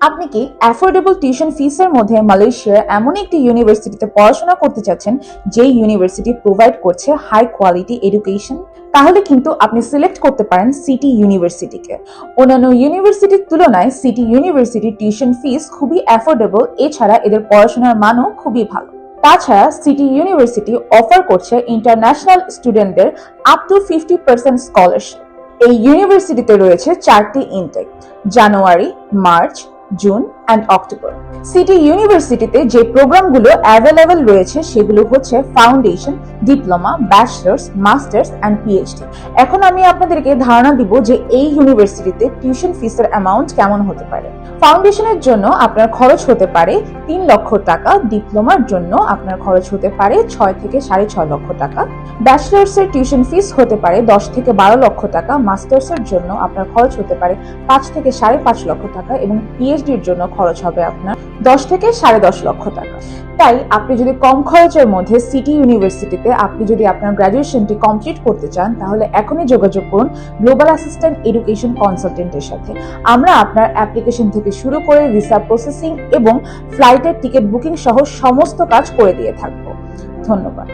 আপনি কি affordable tuition ফিসের মধ্যে মালয়েশিয়ার এমন একটি ইউনিভার্সিটিতে পড়াশোনা করতে চাচ্ছেন যেই ইউনিভার্সিটি প্রোভাইড করছে হাই কোয়ালিটি এডুকেশন? তাহলে কিন্তু আপনি সিলেক্ট করতে পারেন সিটি ইউনিভার্সিটিকে। অন্যান্য ইউনিভার্সিটির তুলনায় সিটি ইউনিভার্সিটির টিউশন ফিস খুবই অ্যাফোর্ডেবল, এছাড়া এদের পড়াশোনার মানও খুবই ভালো। তাছাড়া সিটি ইউনিভার্সিটি অফার করছে ইন্টারন্যাশনাল স্টুডেন্টদের আপ টু 50% স্কলারশিপ। এই ইউনিভার্সিটিতে রয়েছে 4টি intake: January, March, June and October. City University যে প্রোগ্রামগুলো অ্যাভেলেবেল রয়েছে সেগুলো হচ্ছে foundation, diploma, bachelors, masters and PhD. এখন আমি আপনাদেরকে ধারণা দিব যে এই ইউনিভার্সিটিতে টিউশন ফিসের অ্যামাউন্ট কেমন হতে পারে। ফাউন্ডেশনের জন্য আপনার খরচ হতে পারে 3 লক্ষ টাকা, ডিপ্লোমার জন্য আপনার খরচ হতে পারে 6 থেকে 6.5 লক্ষ টাকা, ব্যাচেলার্সের টিউশন ফিস হতে পারে 10 থেকে 12 লক্ষ টাকা, মাস্টার্সের জন্য আপনার খরচ হতে পারে 5 থেকে 5.5 লক্ষ টাকা এবং পিএইচডির জন্য খরচ হবে আপনার 10 থেকে 10.5 লক্ষ টাকা। তাই আপনি যদি কম খরচের মধ্যে সিটি ইউনিভার্সিটিতে আপনি যদি আপনার গ্র্যাজুয়েশনটি কমপ্লিট করতে চান, তাহলে এখনই যোগাযোগ করুন গ্লোবাল অ্যাসিস্ট্যান্ট এডুকেশন কনসালটেন্টের সাথে। আমরা আপনার অ্যাপ্লিকেশন থেকে শুরু করে ভিসা প্রসেসিং এবং ফ্লাইটের টিকিট বুকিং সহ সমস্ত কাজ করে দিয়ে থাকবো। ধন্যবাদ।